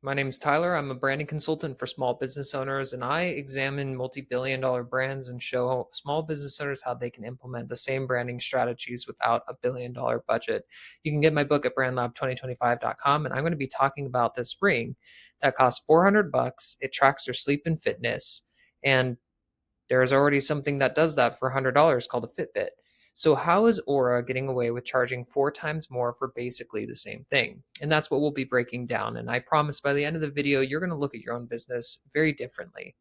My name is Tyler. I'm a branding consultant for small business owners, and I examine multi billion-dollar brands and show small business owners how they can implement the same branding strategies without a billion-dollar budget. You can get my book at brandlab2025.com, and I'm going to be talking about this ring that costs 400 bucks. It tracks your sleep and fitness, and there's already something that does that for $100 called a Fitbit. So, how is Aura getting away with charging four times more for basically the same thing? And that's what we'll be breaking down. And I promise by the end of the video, you're going to look at your own business very differently.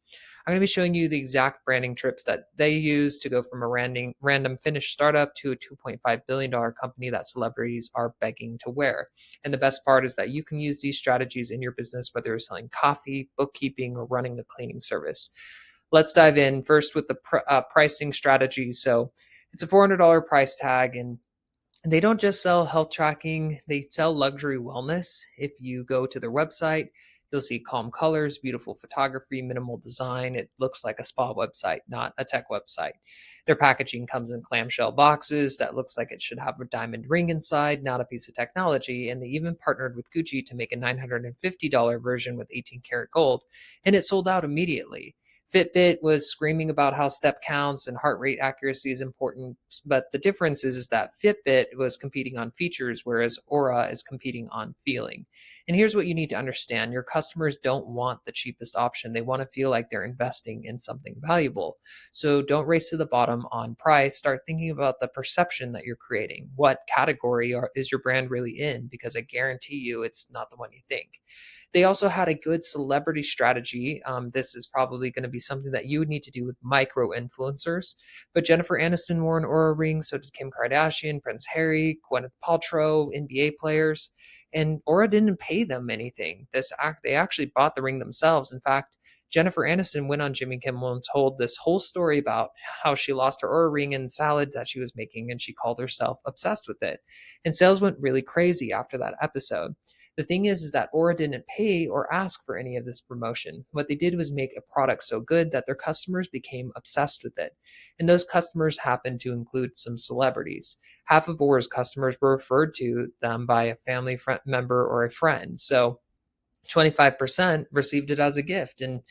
I'm going to be showing you the exact branding trips that they use to go from a random Finnish startup to a $2.5 billion company that celebrities are begging to wear. And the best part is that you can use these strategies in your business, whether you're selling coffee, bookkeeping, or running a cleaning service. Let's dive in first with the pricing strategy. So it's a $400 price tag, and they don't just sell health tracking, they sell luxury wellness. If you go to their website, you'll see calm colors, beautiful photography, minimal design. It looks like a spa website, not a tech website. Their packaging comes in clamshell boxes that looks like it should have a diamond ring inside, not a piece of technology. And they even partnered with Gucci to make a $950 version with 18 karat gold, and it sold out immediately. Fitbit was screaming about how step counts and heart rate accuracy is important, but the difference is that Fitbit was competing on features, whereas Aura is competing on feeling. And here's what you need to understand: your customers don't want the cheapest option. They want to feel like they're investing in something valuable. So don't race to the bottom on price. Start thinking about the perception that you're creating. What category is your brand really in? Because I guarantee you it's not the one you think. They also had a good celebrity strategy. This is probably going to be something that you would need to do with micro influencers. But Jennifer Aniston wore an Oura Ring, so did Kim Kardashian, Prince Harry, Gwyneth Paltrow, NBA players. And Aura didn't pay them anything. They actually bought the ring themselves. In fact, Jennifer Aniston went on Jimmy Kimmel and told this whole story about how she lost her Oura Ring in salad that she was making, and she called herself obsessed with it. And sales went really crazy after that episode. The thing is that Aura didn't pay or ask for any of this promotion. What they did was make a product so good that their customers became obsessed with it. And those customers happened to include some celebrities. Half of Aura's customers were referred to them by a family member or a friend. So 25% received it as a gift. And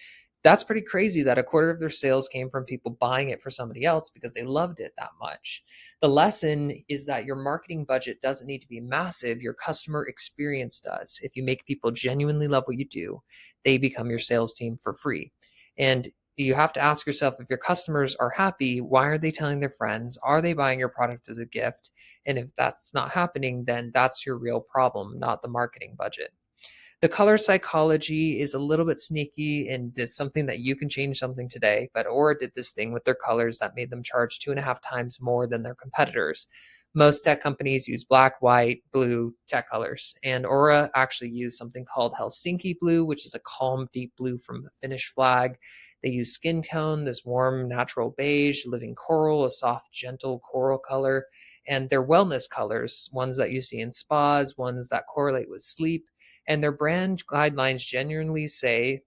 that's pretty crazy that a quarter of their sales came from people buying it for somebody else because they loved it that much. The lesson is that your marketing budget doesn't need to be massive, your customer experience does. If you make people genuinely love what you do, they become your sales team for free. And you have to ask yourself, if your customers are happy, why are they telling their friends? Are they buying your product as a gift? And if that's not happening, then that's your real problem, not the marketing budget. The color psychology is a little bit sneaky and is something that you can change something today. But Aura did this thing with their colors that made them charge 2.5 times more than their competitors. Most tech companies use black, white, blue tech colors, and Aura actually used something called Helsinki blue, which is a calm, deep blue from the Finnish flag. They use skin tone, this warm, natural beige, living coral, a soft, gentle coral color, and their wellness colors, ones that you see in spas, ones that correlate with sleep. And their brand guidelines generally say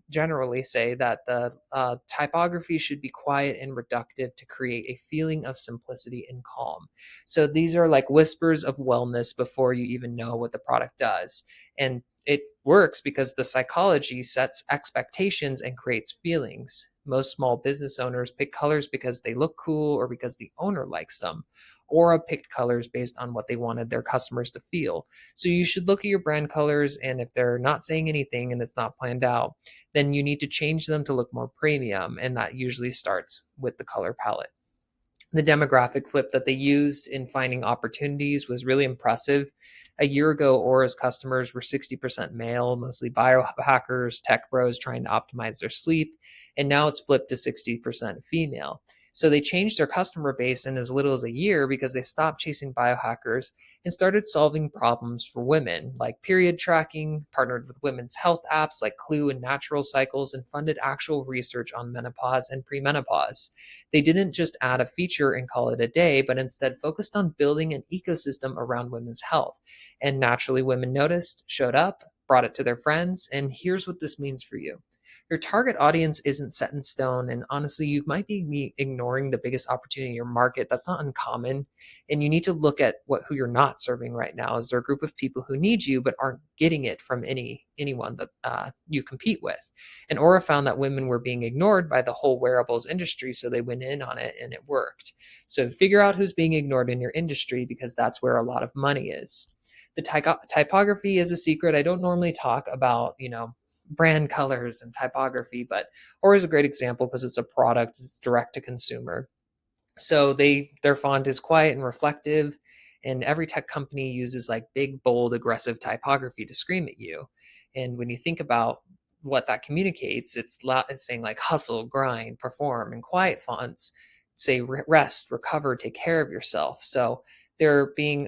that the typography should be quiet and reductive to create a feeling of simplicity and calm. So these are like whispers of wellness before you even know what the product does. And it works because the psychology sets expectations and creates feelings. Most small business owners pick colors because they look cool or because the owner likes them. Aura picked colors based on what they wanted their customers to feel. So you should look at your brand colors, and if they're not saying anything and it's not planned out, then you need to change them to look more premium, and that usually starts with the color palette. The demographic flip that they used in finding opportunities was really impressive. A year ago, Aura's customers were 60% male, mostly biohackers, tech bros trying to optimize their sleep, and now it's flipped to 60% female. So they changed their customer base in as little as a year because they stopped chasing biohackers and started solving problems for women, like period tracking, partnered with women's health apps like Clue and Natural Cycles, and funded actual research on menopause and premenopause. They didn't just add a feature and call it a day, but instead focused on building an ecosystem around women's health. And naturally, women noticed, showed up, brought it to their friends. And here's what this means for you: Your target audience isn't set in stone. And honestly, you might be ignoring the biggest opportunity in your market. That's not uncommon. And you need to look at who you're not serving right now. Is there a group of people who need you but aren't getting it from anyone that you compete with? And Aura found that women were being ignored by the whole wearables industry, so they went in on it and it worked. So figure out who's being ignored in your industry, because that's where a lot of money is. The typography is a secret. I don't normally talk about, brand colors and typography, but Aura is a great example because it's a product, it's direct to consumer. So their font is quiet and reflective, and every tech company uses like big, bold, aggressive typography to scream at you. And when you think about what that communicates, it's saying like hustle, grind, perform, and quiet fonts say rest, recover, take care of yourself. So they're being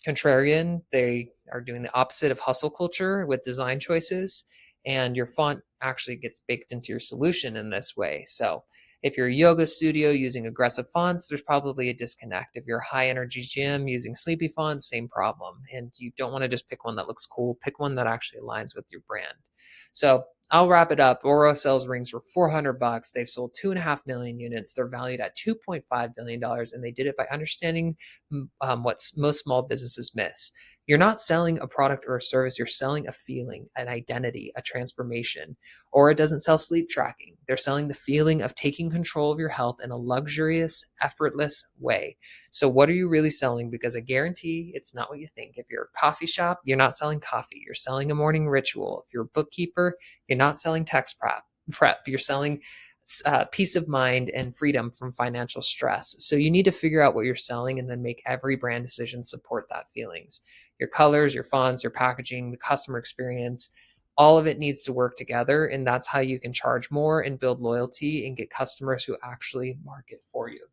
contrarian. They are doing the opposite of hustle culture with design choices, and your font actually gets baked into your solution in this way. So if you're a yoga studio using aggressive fonts, there's probably a disconnect. If you're a high energy gym using sleepy fonts, same problem. And you don't want to just pick one that looks cool, pick one that actually aligns with your brand. So I'll wrap it up. Aura sells rings for $400. They've sold 2.5 million units. They're valued at $2.5 billion, and they did it by understanding what most small businesses miss. You're not selling a product or a service, you're selling a feeling, an identity, a transformation. Or it doesn't sell sleep tracking. They're selling the feeling of taking control of your health in a luxurious, effortless way. So, what are you really selling? Because I guarantee it's not what you think. If you're a coffee shop, you're not selling coffee. You're selling a morning ritual. If you're a bookkeeper, you're not selling text prep. You're selling peace of mind and freedom from financial stress. So you need to figure out what you're selling and then make every brand decision support that feelings. Your colors, your fonts, your packaging, the customer experience, all of it needs to work together. And that's how you can charge more and build loyalty and get customers who actually market for you.